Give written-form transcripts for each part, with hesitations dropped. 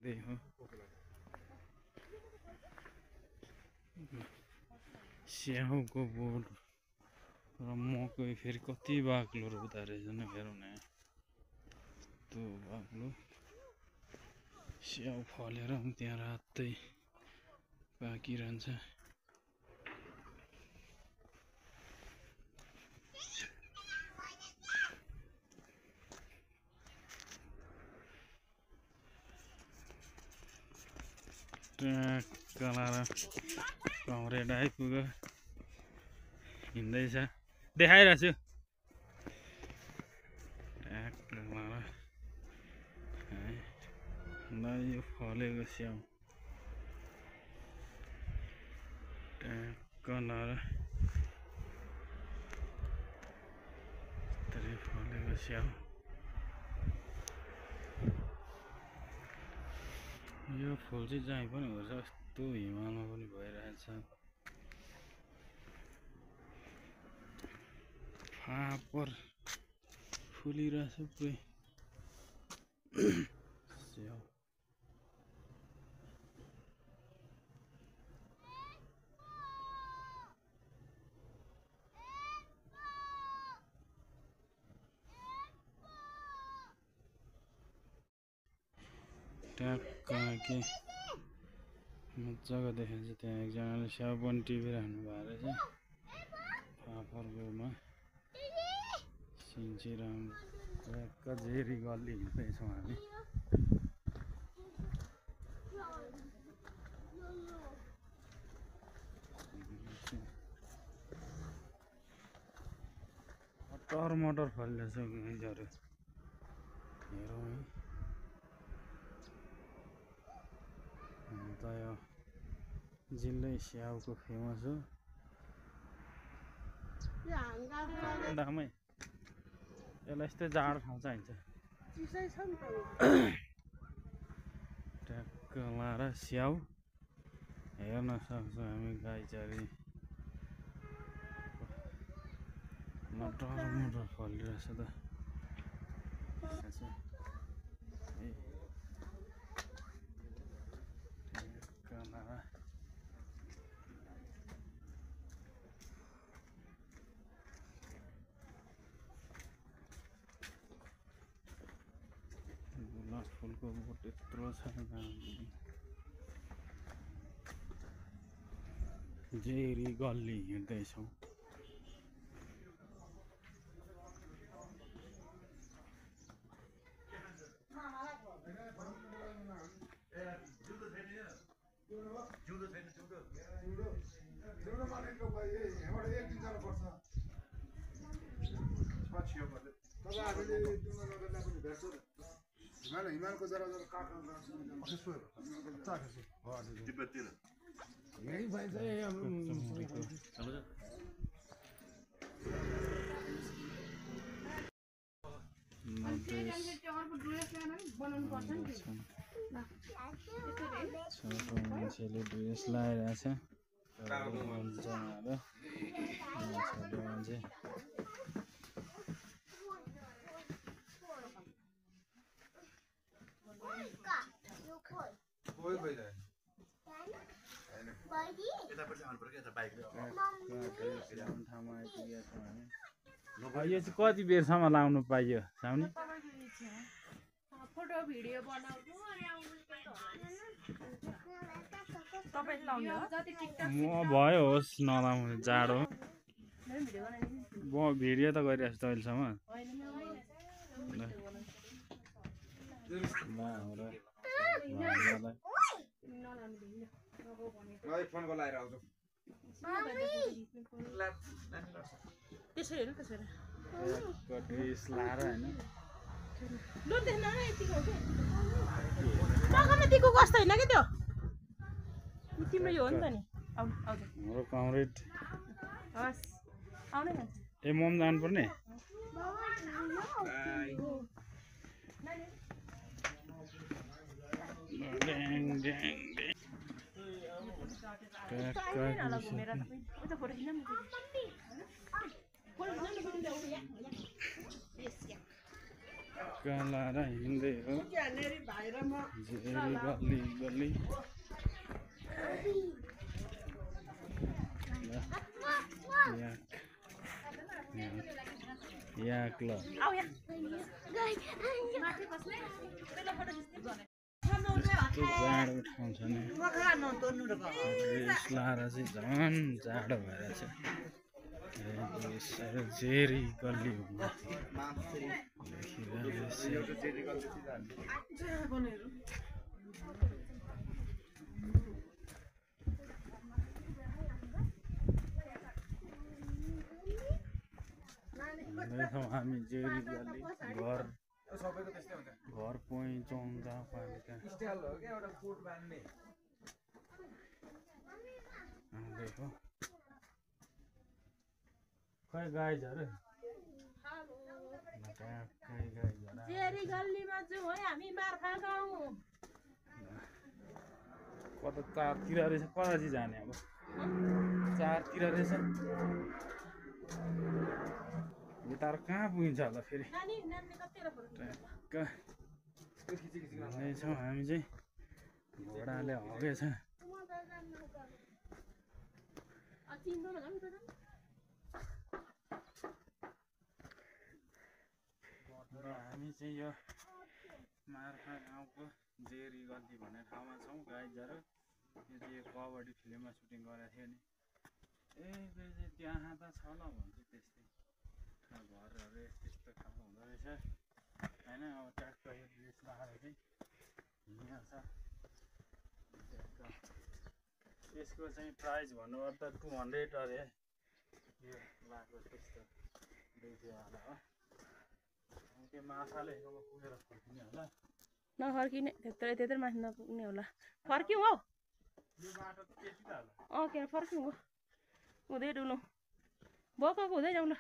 त्यही हो स्याउको बोट र मकै फेरि कति बाक्लो रोप्दा रहेछ न हेरौँ न यस्तो बाक्लो स्याउ फलेर त्यहाँ रातै पाकिरहन्छ ट्र्याक्क लाएर कमरेड आइपुग्यो हिँड्दैछ देखाइरहेको छु ट्र्याक्क लाएर ल यो फलेको स्याउ ट्र्याक्क लाएर यस्तरी फलेको स्याउ यो फुल चाहिँ जहीँ पनि हुन्छ यस्तो हिमालमा पनि भइरहेछ फापर फुलिरहेछ पुरै स्याउ ट्याक्क के मजाको देखाएको छ त्यहाँ एकजनाले स्याउ पनि टिपिराख्नु भएको रहेछ फापरकोमा सिन्चेराम ट्याक्क जेरी गल्ली हिँड्दैछौँ हामी मटर मटर फलिरहेछ गाईहरू हेरौँ है अन्त यो जिल्लै स्याउको फेमस हो दामै यसलाई यस्तै जाडो ठाउँ चाहिन्छ ट्याक्क लाएर स्याउ हेर्न सक्छौँ हामी गाईचरी मटर मटर फलिरहेछ त गुलाब फुलको बोट यत्रो छ जेरी गल्ली हिँड्दैछौँ हिमालको जरा जरा काट्नु यही भाइ चाहिँ मान्छेले ड्रेस लगाइरहेछ मान्छे यो चाहिँ कति बेरसम्म लाउनु पाइयो साउनी फोटो भिडियो बनाउनु म भयो होस् नलाउनु जाडो म भिडियो त गरिरहेको छु अहिलेसम्म फोनको लाएर आउँछु ड्रेस लाएर होइन दिएको कस्तो होइन कि त्यो तिम्रो यो हो नि त नि हाम्रो कमरेड हस् आउनु न ए मम जानुपर्ने ढुक्का लाएर हिँड्दै हो यहाँनेरि भाइ र म झेरी गल्ली गल्ली याक ल आऊ यहाँ माथि बस्ने पहिला फोटो खिच्ने भने कस्तो जाडो ठाउँ छ नि म खानु तोड्नु र ड्रेस लाएर चाहिँ झन् जाडो भएर छ झेरी गल्ली हामी झेरी गल्ली घर सबैको त्यस्तै हुन्छ घर पोइ चौन्दा पालिका स्टाइल हो क्या एउटा कोट बान्ने देखो खै गाइजहरू जेरी गल्लीमा छु है हामी मार्फा गाउँ कता चारतिर रहेछ कता चाहिँ जाने अब चारतिर रहेछ यता कहाँ पुगिन्छ होला फेरि नानी नानीले कतिवटा फोटो हिँड्दैछौँ हामी चाहिँ घोडाले हगेछ चिन्दैन झन् हामी चाहिँ यो मार्फा गाउँको जेरी गल्ली भन्ने ठाउँमा छौँ गाइजहरू यो चाहिँ कबड्डी फिल्ममा सुटिङ गरेको थियो नि त्यहाँ त छ ल भन्छु त्यस्तै घरहरू यस्तो खालको हुँदो रहेछ होइन अब ट्याक्क यो ड्रेस लगाएर चाहिँ हिँडिहाल्छ यसको चाहिँ प्राइस भन्नुपर्दा 200 अरे यो लगाएको त्यस्तो देख्यो होला हो त्यो माछाले पुगेर फर्किने होला नफर्किने त्यत्रो माथि नपुग्ने होला फर्क्यौँ हौ यो बाटो त त्यति त होला के फर्क्यौँ हो हुँदै डुल्नु बोकाको हुँदै जाउँ ल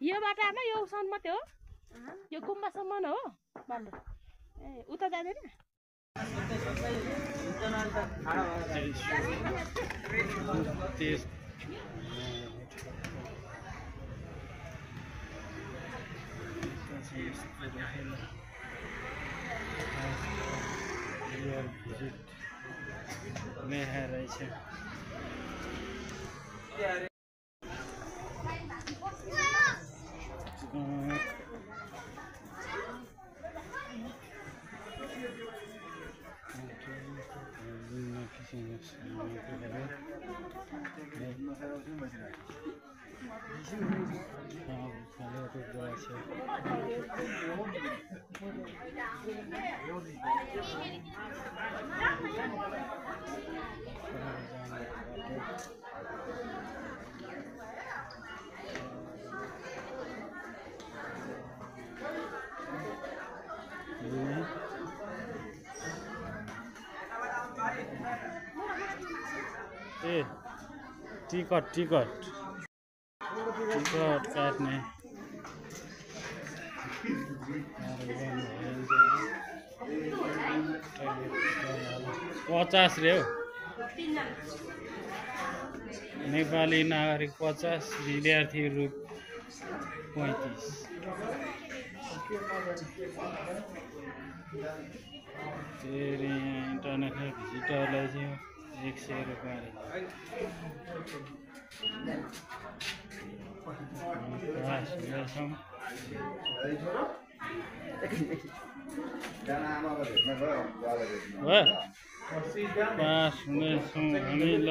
यो बाटामा यो उसँग मात्रै हो यो गुम्बासम्म हो बाटो ए उता जाँदैन रहेछ ए टिकट काट्ने 50 रे हो नेपाली नागरिक 50 विद्यार्थी रूप 35 तेरे इंटरनेशनल विजिटरलाई चाहिँ 100 रुपैयाँ पास हुनेछौँ हामी ल